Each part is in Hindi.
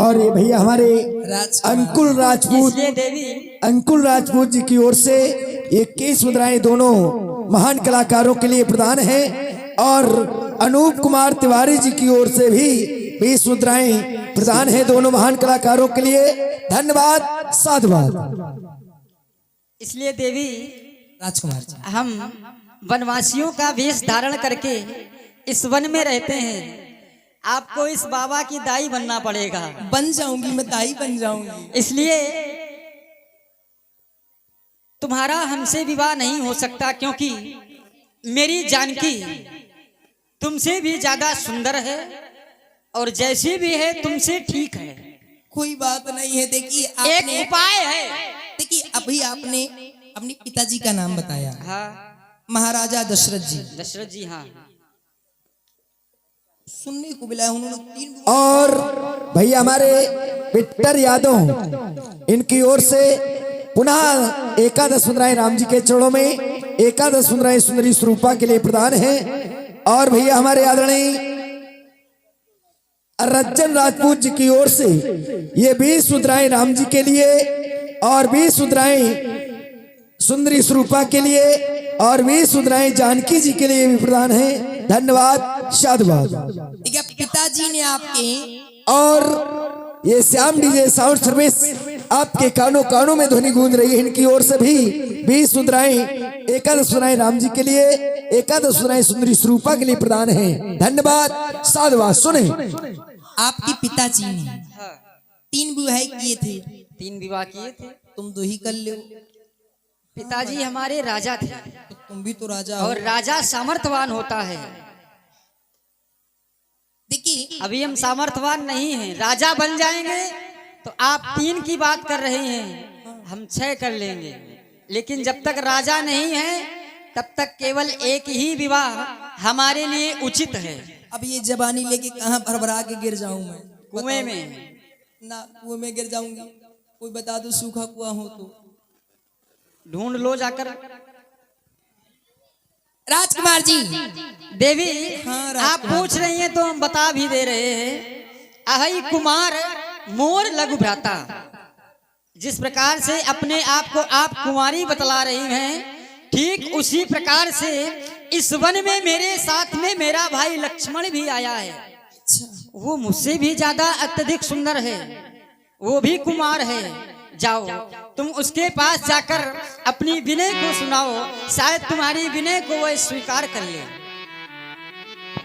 और ये भैया हमारे अंकुल राजपूत जी की ओर से ये 21 मुद्राएं दोनों महान कलाकारों के लिए प्रदान है। और अनूप कुमार तिवारी जी की ओर से भी 20 मुद्राएं प्रदान है दोनों महान कलाकारों के लिए। धन्यवाद, साधुवाद। इसलिए देवी राजकुमार जी, हम वनवासियों का वेश धारण करके इस वन में रहते हैं। आपको इस बाबा की दाई बनना पड़ेगा। बन जाऊंगी, मैं दाई बन जाऊंगी। इसलिए तुम्हारा हमसे विवाह नहीं हो सकता, क्योंकि मेरी जानकी तुमसे भी ज्यादा सुंदर है और जैसी भी है तुमसे ठीक है। कोई बात नहीं है। देखिए एक उपाय है। देखिए अभी आपने अपने पिताजी का नाम बताया। हाँ, महाराजा दशरथ जी। दशरथ जी, हाँ। सुनने को मिला है उन्होंने 3। और भैया हमारे विक्टर यादव, इनकी ओर से पुनः 11 मुद्राएं राम जी के चरणों में 11 मुद्राएं सुंदरी स्वरूपा के लिए प्रदान है। और भैया हमारे आदरणीय रज्जन राजपूत जी की ओर से ये 20 मुद्राएं राम जी के लिए और 20 मुद्राएं सुंदरी स्वरूपा के लिए और 20 मुद्राएं जानकी जी के लिए भी प्रदान है। धन्यवाद, साधुवाद। पिताजी ने आपके और ये श्याम डीजे साउंड सर्विस आपके कानों कानों में ध्वनि गूंज रही है। इनकी ओर से भी 20 मुद्राएं 11 मुद्राएं राम जी के लिए 11 मुद्राएं सुंदरी स्वरूपा के लिए प्रदान है। धन्यवाद, साधुवाद। सुने, आपके पिताजी ने 3 विवाह किए थे। 3 विवाह किए थे। तुम 2 ही कर लो। पिताजी हमारे राजा थे। तो तुम भी तो राजा हो। और राजा सामर्थ्यवान होता है। देखिए अभी हम सामर्थ्यवान नहीं हैं। राजा बन जाएंगे तो आप 3 की बात कर रहे हैं, हम 6 कर लेंगे। लेकिन जब तक राजा नहीं है तब तक केवल एक ही विवाह हमारे लिए उचित है। अब ये जवानी लेके कहाँ भरभरा के गिर जाऊं मैं? कुएं में ना, कुएं में गिर जाऊंगी। कोई बता दो सूखा कुआं हो तो ढूंढ लो जाकर। राजकुमार जी। देवी, हाँ, आप पूछ रही हैं तो हम बता भी दे रहे हैं। अहि कुमार मोर लघु भ्राता, जिस प्रकार से अपने आप को आप कुमारी बतला रही हैं, ठीक उसी प्रकार से इस वन में मेरे साथ में मेरा भाई लक्ष्मण भी आया है। वो मुझसे भी ज्यादा अत्यधिक सुंदर है, वो भी कुमार है। जाओ तुम उसके पास जाकर अपनी विनय को सुनाओ, शायद तुम्हारी विनय को वह स्वीकार कर ले।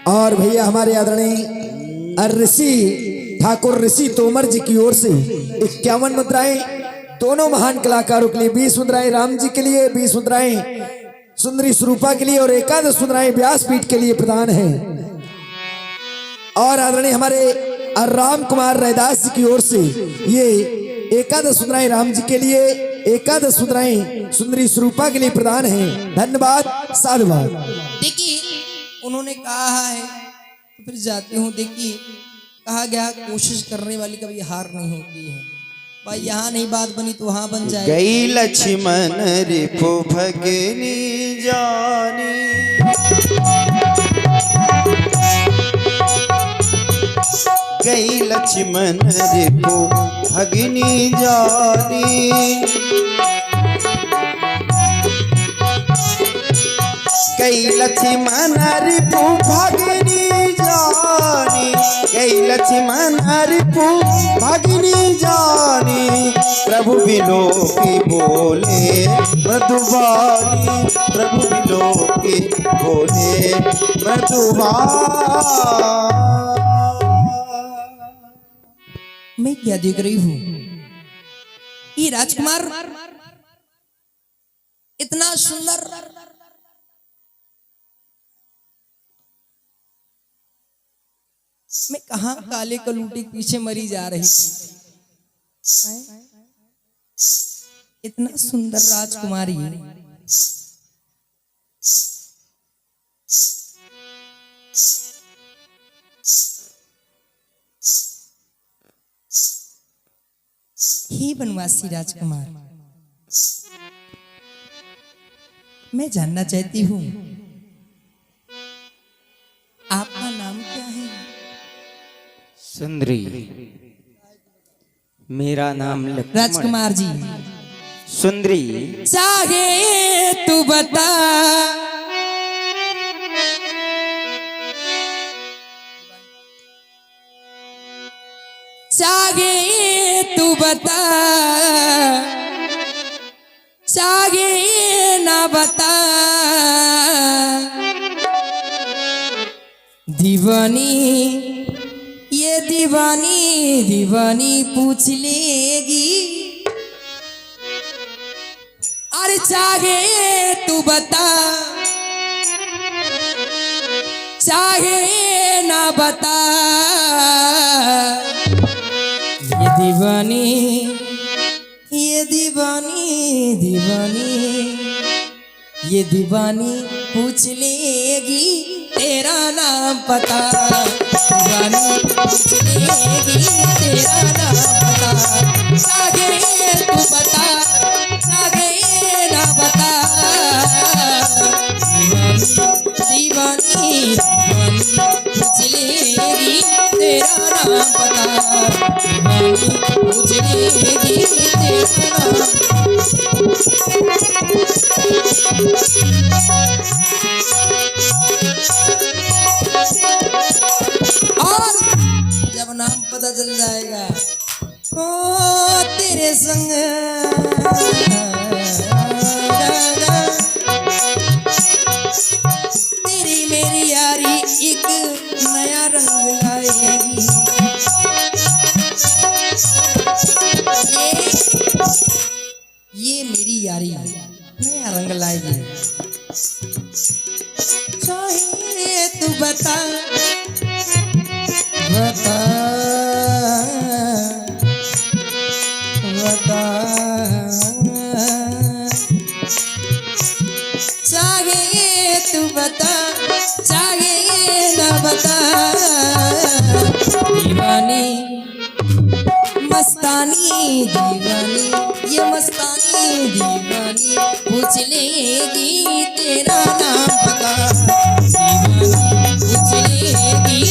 और भैया हमारे आदरणीय ऋषि ठाकुर ऋषि तोमर जी की ओर से 51 मुद्राएं दोनों महान कलाकारों के लिए, 20 मुद्राएं राम जी के लिए, 20 मुद्राएं सुंदरी स्वरूपा के लिए और 11 मुद्राएं व्यासपीठ के लिए प्रदान है। और आदरणीय हमारे राम कुमार रैदास जी की ओर से ये 11 मुद्राएं राम जी के लिए, 11 मुद्राएं सुंदरी स्वरूपा के लिए प्रदान है। धन्यवाद, साधुवाद। देखिए उन्होंने कहा है तो फिर जाती हूँ। देखिए कहा गया कोशिश करने वाली कभी हार नहीं होती है। भाई यहाँ नहीं बात बनी तो वहाँ बन जाए। गई लक्ष्मण रिपु भगनी जानी, गई लक्ष्मण रिपु भगनी जानी, गई लक्ष्मण रिपु भगनी जानी, गई लक्ष्मण रिपु भगनी जानी। प्रभु विलोकी बोले मृदुवानी, प्रभु विलोकी बोले मृदुवानी। मैं क्या देख रही हूँ? ये राजकुमार इतना सुंदर, मैं कहाँ काले कलूटे के पीछे मरी जा रही थी। इतना सुंदर राजकुमारी हे वनवासी राजकुमार, मैं जानना चाहती हूँ आपका नाम क्या है? सुंदरी। मेरा नाम लक्ष्मण। राजकुमार जी सुंदरी चाहे तू बता, चाहे तू बता, चाहे ना बता, दीवानी ये दीवानी दीवानी पूछ लेगी। अरे चाहे तू बता, चाहे ना बता, ये दीवानी ये दीवानी दीवानी ये दीवानी पूछ लेगी तेरा नाम पता। दीवानी पूछ लेगी तेरा नाम पता। चाहे तू बता, चाहे ना बता, दीवानी दीवानी पूछ लेगी तेरा नाम पता। दीवानी पूछ लेगी तेरा नाम। और जब नाम पता चल जाएगा, ओ तेरे संग तेरी मेरी यारी एक नया रंग लाएगी। ये मेरी यारी नया रंग लाएगी। चाहे तू बता, बता, बता, चाहे तू बता, चाहे ना बता, दीवानी मस्तानी दीवानी ये मस्तानी दीवानी पूछ लेगी तेरा नाम पता। दीवानी पूछ लेगी।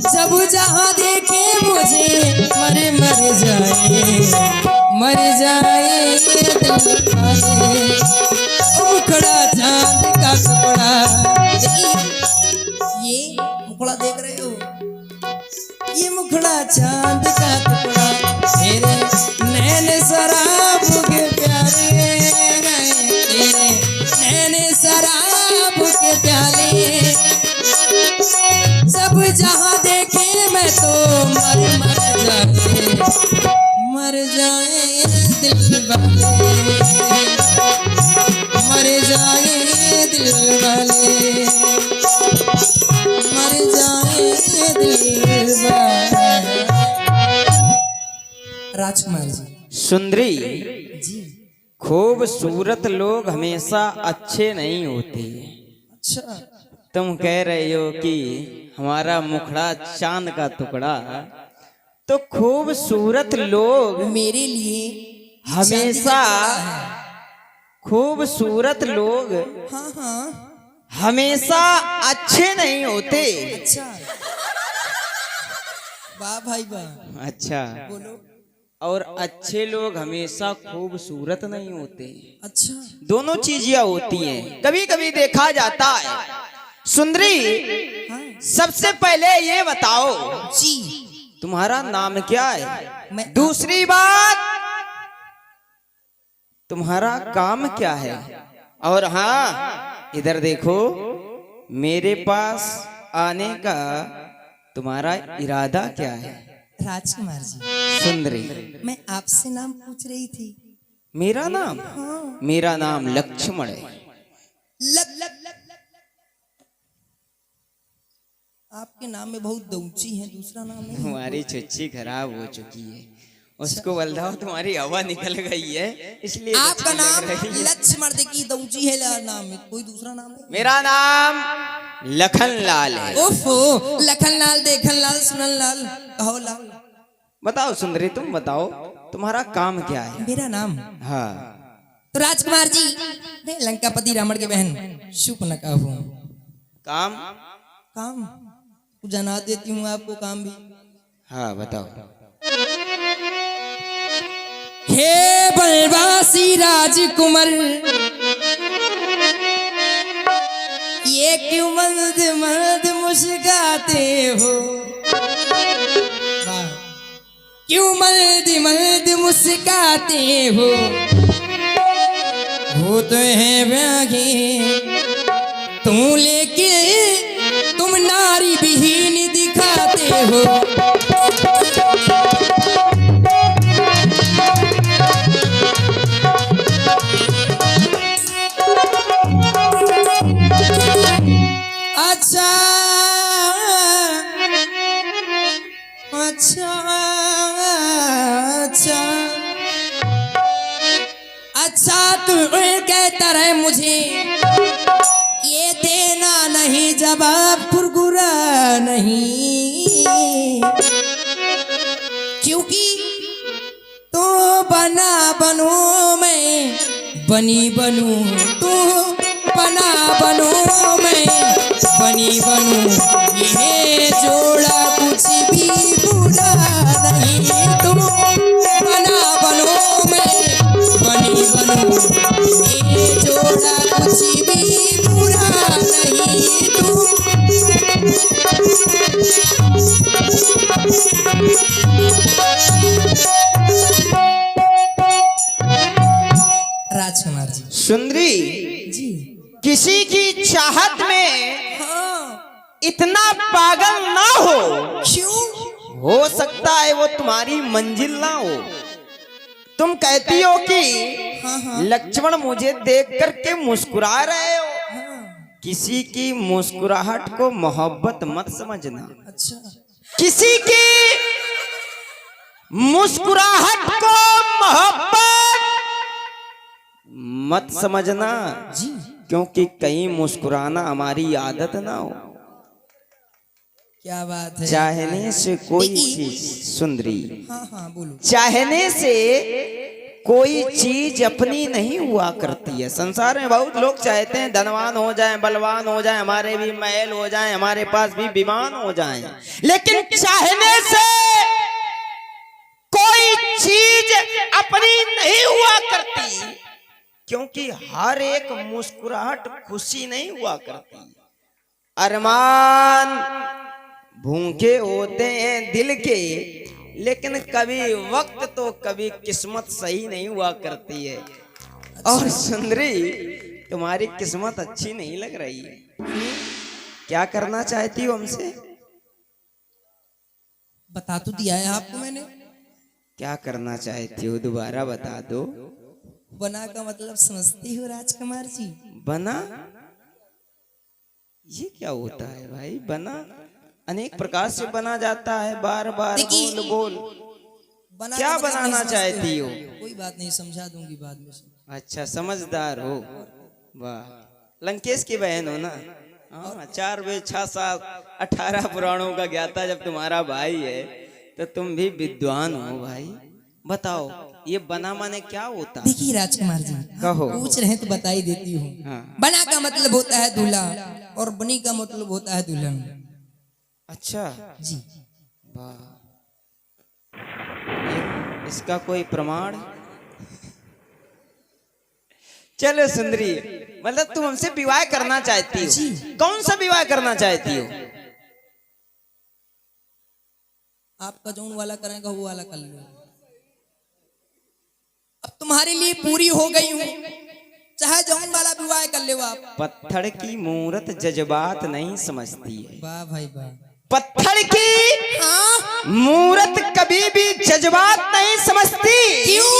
जब जहाँ देखे मुझे मर मर जाए दिल वाले, मुखड़ा चांद का टुकड़ा। ये मुखड़ा देख रहे हो, ये मुखड़ा चांद का टुकड़ा। तेरे नैन शराब के प्याले, तेरे नैन शराब के प्याले। सब जहाँ देखे मैं तो मर जाए दिल वाले, मर जाए दिल वाले, मर जाए दिल वाले। राजकुमार जी सुंदरी जी खूबसूरत लोग हमेशा अच्छे नहीं होते। अच्छा तुम कह रहे हो कि हमारा मुखड़ा चांद का टुकड़ा, तो खूबसूरत लोग मेरे लिए हमेशा खूबसूरत लोग हाँ हाँ हमेशा अच्छे नहीं होते। अच्छा वाह भाई वाह। अच्छा, बोलो। और अच्छे लोग हमेशा खूबसूरत नहीं होते। अच्छा दोनों चीजें होती हैं। कभी कभी देखा जाता है। सुंदरी हाँ सबसे पहले ये बताओ जी तुम्हारा नाम क्या है? मैं दूसरी बात तुम्हारा काम क्या है? और हाँ इधर देखो, मेरे पास आने का तुम्हारा इरादा क्या है? राजकुमार जी सुंदरी मैं आपसे नाम पूछ रही थी। मेरा नाम? हाँ मेरा नाम लक्ष्मण है। लग लग लग आपके नाम में बहुत दौची है, दूसरा नाम है। तुम्हारी छुच्छी खराब हो चुकी है, उसको बलदाओ तुम्हारी हवा निकल गई है, इसलिए आपका छुच्छी लग नाम रही है। लक्ष्मण की दौची है नाम में, कोई दूसरा नाम नहीं। मेरा नाम लखन लाल है। ओफो लखन लाल देखन लाल सुनन लाल कहो लाल। बताओ सुंदरी, तुम बताओ तुम्हारा काम क्या है? मेरा नाम हाँ। तो राजकुमार जी, मैं लंकापति रावण के बहन शूर्पणखा हूँ। काम? काम जना देती हूँ आपको काम भी। हाँ बताओ। हे बनवासी राजकुमार, ये क्यों मर्द मर्द मुस्काते हो? वाह। क्यों मर्द मर्द मुस्काते हो? होते हैं व्यागे तुम, लेकिन तुम नारी विहीन दिखाते हो। अच्छा अच्छा अच्छा अच्छा, तू कहता रहे मुझे ये देना नहीं जवाब, फुरगुरा नहीं, क्योंकि तो बना बनू मैं बनी बनू, तू बना बनू मैं बनी बनू, ये जोड़ा कुछ भी बुरा नहीं। तू बना बनो मैं बनी बनू, ये जोड़ा कुछ भी बुरा नहीं। तू राजकुमार जी। सुंदरी जी किसी की चाहत में हाँ। इतना पागल ना हो। क्यों? हो सकता है वो तुम्हारी मंजिल ना हो। तुम कहती हो कि हाँ हाँ लक्ष्मण मुझे देख करके मुस्कुरा रहे हो। हाँ। किसी की मुस्कुराहट को मोहब्बत मत समझना। अच्छा किसी की मुस्कुराहट को मोहब्बत मत समझना, जी। क्योंकि कहीं मुस्कुराना हमारी आदत ना हो। क्या बात है। चाहने से कोई देखिए। चीज, सुंदरी, हाँ हाँ बोलो। चाहने से कोई चीज अपनी नहीं हुआ करती है। संसार में बहुत लोग चाहते हैं धनवान हो जाएं, बलवान हो जाएं, हमारे भी महल हो जाएं, हमारे पास भी विमान हो जाएं, लेकिन चाहने से कोई चीज अपनी नहीं हुआ करती, क्योंकि हर एक मुस्कुराहट खुशी नहीं हुआ करती। अरमान भूखे होते हैं दिल के, लेकिन कभी वक्त तो कभी किस्मत सही नहीं हुआ करती है। और सुंदरी तुम्हारी किस्मत अच्छी नहीं लग रही है। क्या करना चाहती हो हमसे? बता तो दिया है आपको मैंने। क्या करना चाहती हो दोबारा बता दो। बना का मतलब समझती हो राजकुमार जी? बना, ये क्या होता है भाई? बना अनेक प्रकार से बना जाता है। बार बार देखिए, बोल बोल। बना क्या का मतलब बनाना नहीं समझते चाहती हो? कोई बात नहीं, समझा दूंगी बाद में। अच्छा समझदार हो। वाह, लंकेश की बहन हो ना? हाँ, 4 वेद 6 7 18 पुराणों का ज्ञाता जब तुम्हारा भाई है तो तुम भी विद्वान हो भाई। बताओ ये बना माने क्या होता है? देखिए राजकुमार जी, कहो। पूछ रहे हैं तो बता ही देती हूँ। हाँ। बना का मतलब होता है दूल्हा और बनी का मतलब होता है दुल्हन। अच्छा जी। वाह, इसका कोई प्रमाण? चलो सुंदरी, मतलब तुम हमसे विवाह करना चाहती हो? जी। कौन सा विवाह करना चाहती हो? आपका जौन वाला करेगा वो वाला कर लो। अब तुम्हारे लिए पूरी हो गई हूँ, चाहे जौन वाला विवाह कर ले आप। पत्थर की मूरत जज्बात नहीं समझती है। वाह भाई वाह। पत्थर की हाँ? मूरत कभी भी जज्बात नहीं समझती। क्यों?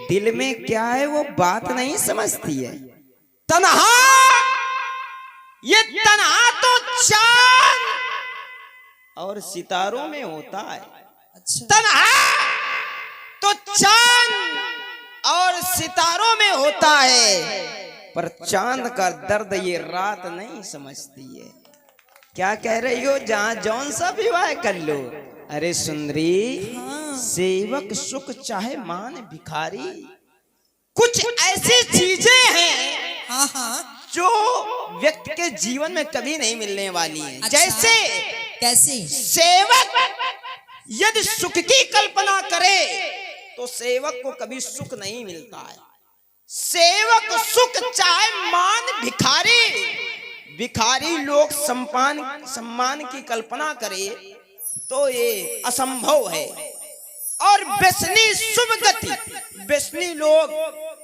दिल में क्या है वो बात नहीं समझती है। तन्हा, ये तन्हा तो चांद और सितारों में होता है। अच्छा। तन्हा तो चांद और सितारों में होता है, पर चांद का दर्द ये रात नहीं समझती है। क्या कह रही हो? जहां जौन सा विवाह कर लो। अरे सुंदरी, हाँ। सेवक सुख चाहे मान भिखारी। कुछ ऐसी चीजें हैं हाँ हाँ। जो व्यक्ति के जीवन में कभी नहीं मिलने वाली हैं। अच्छा। जैसे कैसे? सेवक यदि सुख की कल्पना करे तो सेवक को कभी सुख नहीं मिलता है। सेवक सुख चाहे मान भिखारी। भिखारी लोग सम्मान की कल्पना करे तो ये असंभव है। और व्यसनी शुभ गति, व्यसनी लोग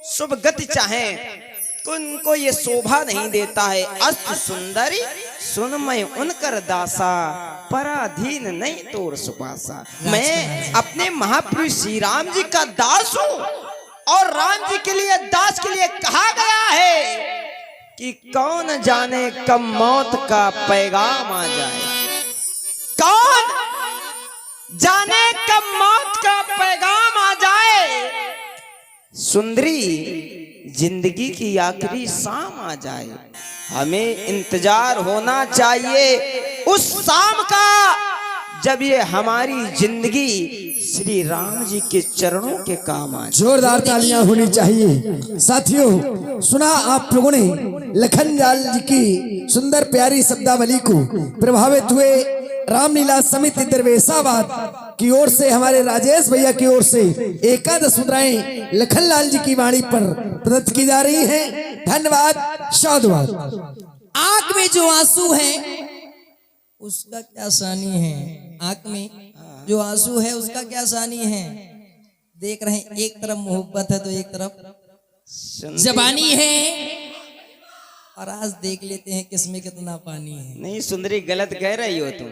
शुभ गति चाहें तो उनको ये शोभा नहीं देता है। अस्त सुंदरी सुन मैं उनकर दासा, पराधीन नहीं तोर सुपासा। मैं अपने महापुरुष श्री राम जी का दास हूँ और राम जी के लिए दास के लिए कहा गया है कि कौन जाने कब मौत का पैगाम आ जाए। कौन जाने कब मौत का पैगाम आ जाए। सुंदरी जिंदगी की आखिरी शाम आ जाए। हमें इंतजार होना चाहिए उस शाम का जब ये हमारी जिंदगी श्री राम जी के चरणों के काम आ जाए। जोरदार तालियां होनी चाहिए। साथियों, सुना आप लोगों ने लखनलाल जी की सुंदर प्यारी शब्दावली को। प्रभावित हुए रामलीला समिति दरवेशाबाद की ओर से हमारे राजेश भैया की ओर से एकादश मुद्राएं लखनलाल जी की वाणी पर प्रदत्त की जा रही हैं। धन्यवाद, साधुवाद। आंख में जो आंसू है उसका क्या सानी है। आंख में जो आंसू है उसका क्या सानी है। देख रहे हैं, एक तरफ मोहब्बत है तो एक तरफ जबानी है। और आज देख लेते हैं किसमें कितना पानी है। नहीं सुंदरी, गलत कह रही हो तुम।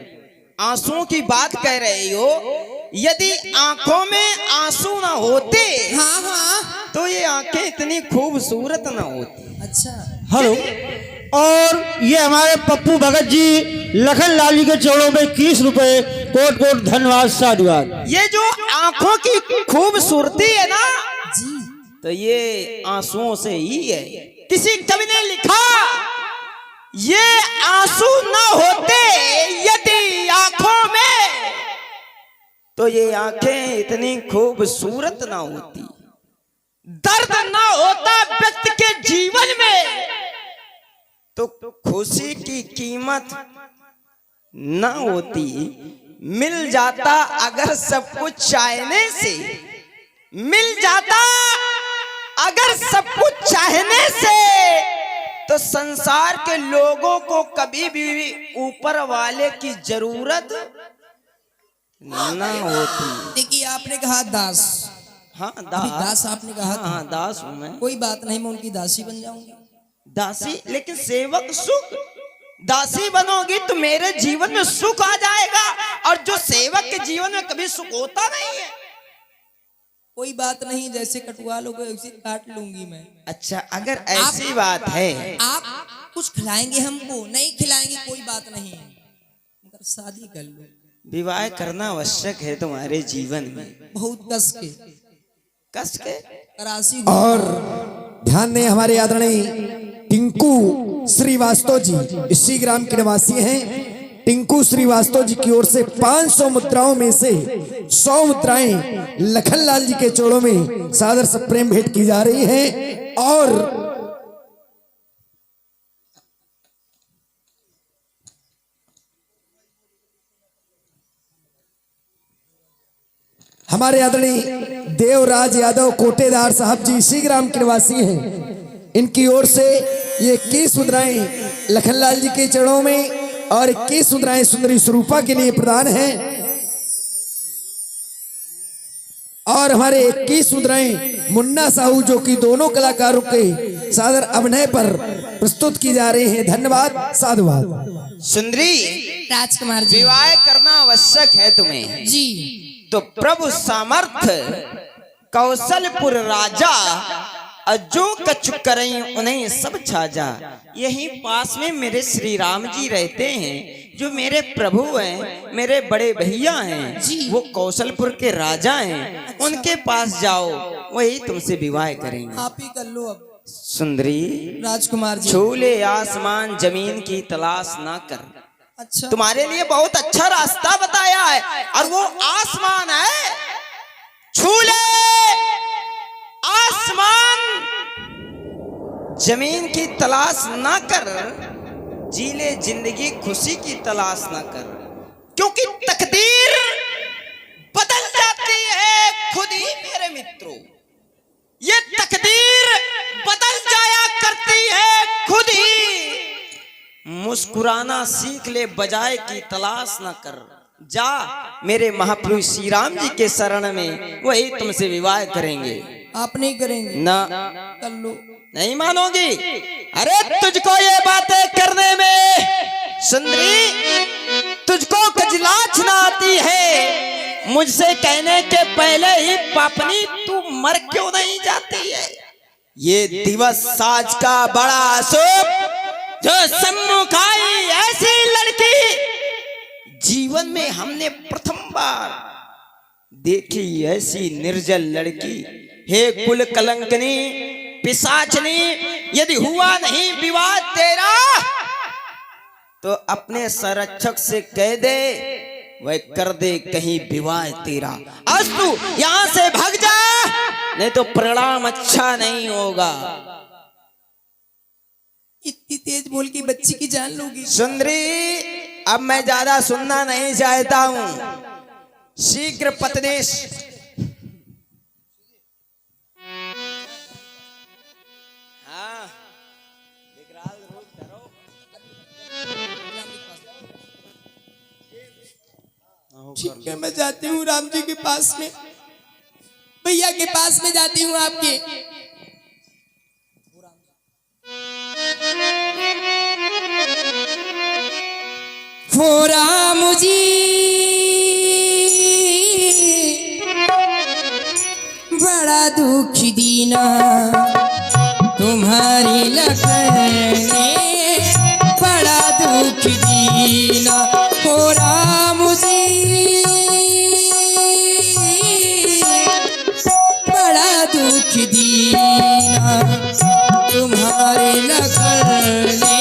आंसुओं की बात कह रही हो। यदि आंखों में आंसू ना होते हाँ हाँ। तो ये आंखें इतनी खूबसूरत ना होती। अच्छा। हेलो, और ये हमारे पप्पू भगत जी लखनलाल जी के चरणों में 21 रुपए कोट कोट धन्यवाद, साधुवाद। ये जो आंखों की खूबसूरती है ना जी, तो ये आंसुओं से ही है। किसी कवि ने लिखा, ये आंसू न होते यदि आंखों में तो ये आंखें इतनी खूबसूरत ना होती। दर्द ना होता व्यक्ति के जीवन में तो खुशी की कीमत ना होती। मिल जाता अगर सब कुछ चाहने से, मिल जाता अगर सब कुछ चाहने से तो संसार के लोगों को कभी भी ऊपर वाले की जरूरत ना होती। देखिए आपने कहा दास। हाँ अभी दास, दास आपने कहा था। हाँ दास हूं मैं। कोई बात नहीं, मैं उनकी दासी बन जाऊंगी। दासी, लेकिन सेवक सुख। दासी बनोगी तो मेरे जीवन में सुख आ जाएगा और जो सेवक के जीवन में कभी सुख होता नहीं है। कोई बात नहीं, जैसे कटवा लोगे वैसे काट लूंगी मैं। अच्छा, अगर ऐसी बात है। आप कुछ खिलाएंगे हमको, नहीं खिलाएंगे कोई बात नहीं, मगर शादी कर लो। विवाह करना आवश्यक है तुम्हारे जीवन में, बहुत कस के कस के। करासी। और ध्यान दें, हमारे आदरणीय टिंकू श्रीवास्तव जी इसी ग्राम के निवासी हैं। टिंकू श्रीवास्तव जी की ओर से 500 मुद्राओं में से 100 मुद्राएं लखनलाल जी के चरणों में सादर से प्रेम भेंट की जा रही हैं। और हमारे आदरणीय देवराज यादव कोटेदार साहब जी इसी ग्राम के निवासी हैं। इनकी ओर से ये 21 मुद्राएं लखनलाल जी के चरणों में और 21 मुद्राएं सुंदरी स्वरूपा के लिए प्रदान हैं। और हमारे 21 मुद्राएं मुन्ना साहू जो कि दोनों कलाकारों के सादर अभिनय पर प्रस्तुत की जा रही हैं। धन्यवाद, साधुवाद। सुंदरी, राजकुमार जी, विवाह करना आवश्यक है तुम्हें जी। तो प्रभु सामर्थ कौशलपुर राजा अजो कछु करई उन्हें सब छाजा। यही पास में मेरे श्री राम जी रहते हैं, जो मेरे प्रभु हैं, मेरे बड़े भैया हैं, वो कौशलपुर के राजा हैं। उनके पास जाओ, वही तुमसे विवाह करेंगे। आप ही कर लो अब। सुंदरी, राजकुमार जी, छूले आसमान जमीन की तलाश ना कर। अच्छा, तुम्हारे लिए बहुत अच्छा रास्ता बताया है और वो आसमान है जमीन की तलाश ना कर, जी ले जिंदगी खुशी की तलाश ना कर, क्योंकि तकदीर बदल जाती है खुद ही मेरे मित्रों। ये तकदीर बदल जाया करती है खुद ही। मुस्कुराना सीख ले बजाय की तलाश ना कर, जा मेरे महाप्रभु श्री राम जी के शरण में, वही तुमसे विवाह करेंगे। आप नहीं करेंगे? ना कर लो। नहीं मानोगी? अरे तुझको ये बातें करने में सुंदरी, तुझको कजलाच ना आती है, मुझसे कहने के पहले ही पापनी तू मर क्यों नहीं जाती है? ये दिवस साज का बड़ा शुभ, जो सम्मुख आई ऐसी लड़की जीवन में हमने प्रथम बार देखी। ऐसी निर्जल लड़की, हे कुल कलंकनी पिशाचनी, यदि हुआ नहीं विवाह तेरा तो अपने संरक्षक से कह दे वह कर दे कहीं विवाह तेरा। आज तू यहां से भाग जा, नहीं तो परिणाम अच्छा नहीं होगा। इतनी तेज बोल के बच्ची की जान लोगी? सुंदरी, अब मैं ज्यादा सुनना नहीं चाहता हूं, शीघ्र पत्नीश। हाँ, ठीक है, मैं जाती हूँ राम जी के पास में, भैया के पास में जाती हूँ आपके। वो राम जी बड़ा दुख दीना तुम्हारी लखन ने, बड़ा दुख दीना वो राम जी, बड़ा दुख दीना तुम्हारे लखन ने,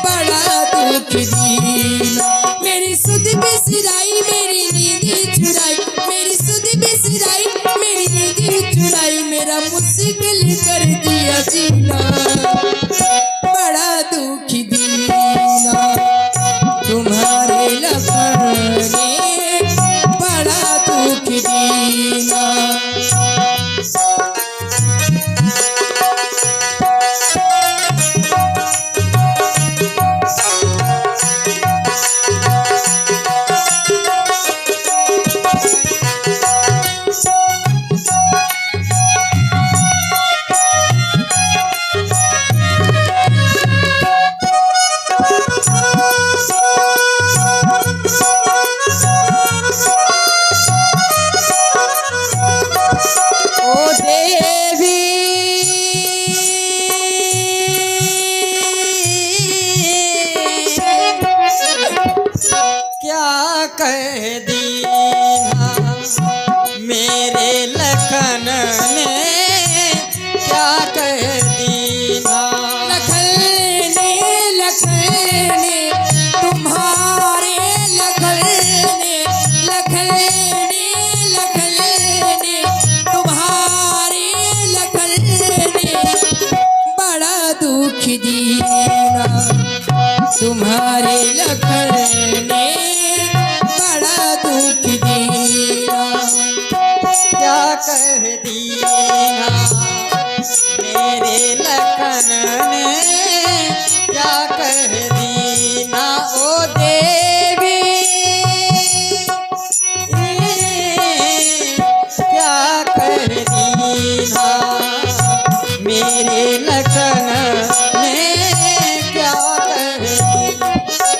बड़ा दुख दीना। मेरी सुध बिसराई मेरी नींद चुराई, मेरी सुध बिसराई मेरी नींद चुराई, मेरा मुश्किल कर दिया जीना, बड़ा दुख दीना तुम्हारे लखन ने, बड़ा दुख दीना। तुम्हारे लखन ने, बड़ा दुख दीना। क्या कह दीना मेरे लखन ने, क्या कह दीना ओ देवी, क्या कह दीना मेरे लखन ने, क्या कह दीना।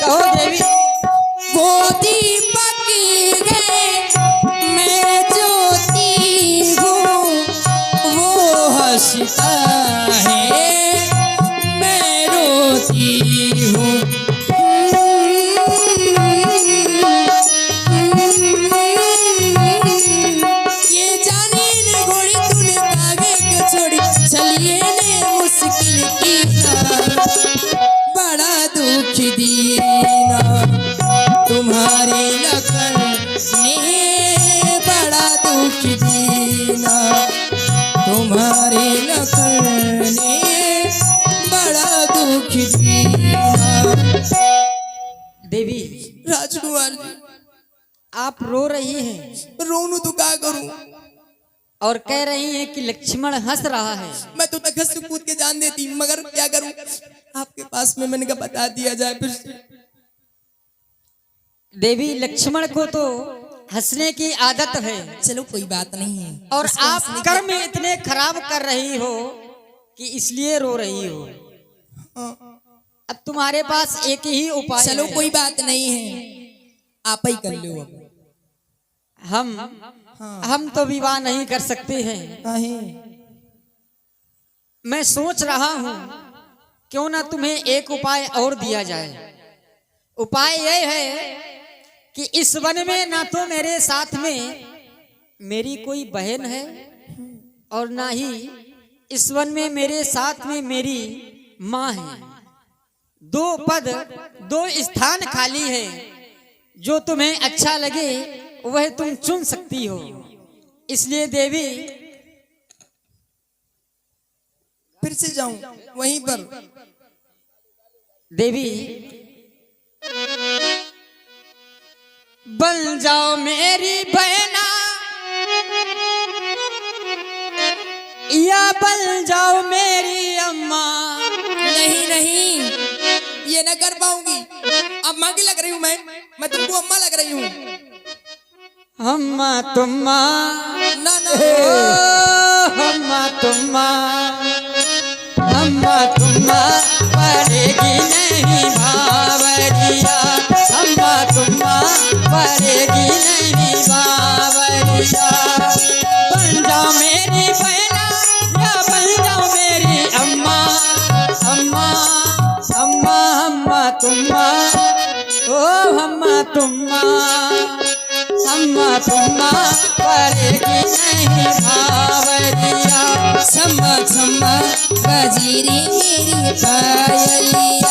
कहो देवी। वो दीपक है मैं ज्योति हूँ, वो हंसता है मैं रोती हूँ। ये जाने ने घोड़ी तूने भागे के छोड़ी, चलिए ने मुश्किल की बड़ा दुख दीना तुम्हारे लखन ने, बड़ा दुख दीना तुम्हारे लखन ने, देवी, राजकुमार जी, आप रो रही हैं रोनू तो क्या करूं? और कह रही हैं कि लक्ष्मण हंस रहा है। मैं तो तखत से कूद के जान देती, मगर क्या करूं? आपके पास में मैंने कहा बता दिया जाए फिर से। देवी, लक्ष्मण को तो हंसने की आदत है, चलो कोई बात नहीं है। और उसको आप हंसने कर्म इतने खराब कर रही हो कि इसलिए रो रही हो। अब तुम्हारे पास एक ही उपाय चलो है। कोई बात नहीं है, आप ही कर लो। अब हम तो विवाह नहीं कर सकते हैं। काहे? मैं सोच रहा हूं क्यों ना तुम्हें एक उपाय और दिया जाए। उपाय यह है कि इस वन में ना तो मेरे साथ में मेरी कोई बहन है और ना ही इस वन में मेरे साथ में मेरी माँ है। दो पद, दो स्थान खाली है। जो तुम्हें अच्छा लगे वह तुम चुन सकती हो। इसलिए देवी, फिर से जाऊं वहीं पर? देवी, बन जाओ मेरी बहना या बन जाओ मेरी अम्मा। नहीं नहीं, ये ना कर पाऊंगी। अम्मा की लग रही हूँ मैं तुमको अम्मा लग रही हूँ। अम्मा तुम्मा, ना ना, अम्मा तुम्मा, अम्मा तुम्मा पड़ेगी नहीं बावरिया। अम्मा तुम्मा पड़ेगी नहीं बावरिया। बन जाओ मेरी बहना या बन जाओ मेरी अम्मा। अम्मा अम्मा अम्मा तुम्मा, ओ अम्मा तुम्मा, अम्मा तुम्मा पड़ेगी नहीं भावरिया। क्षमा क्षमा बजीरी मेरी पायलिया।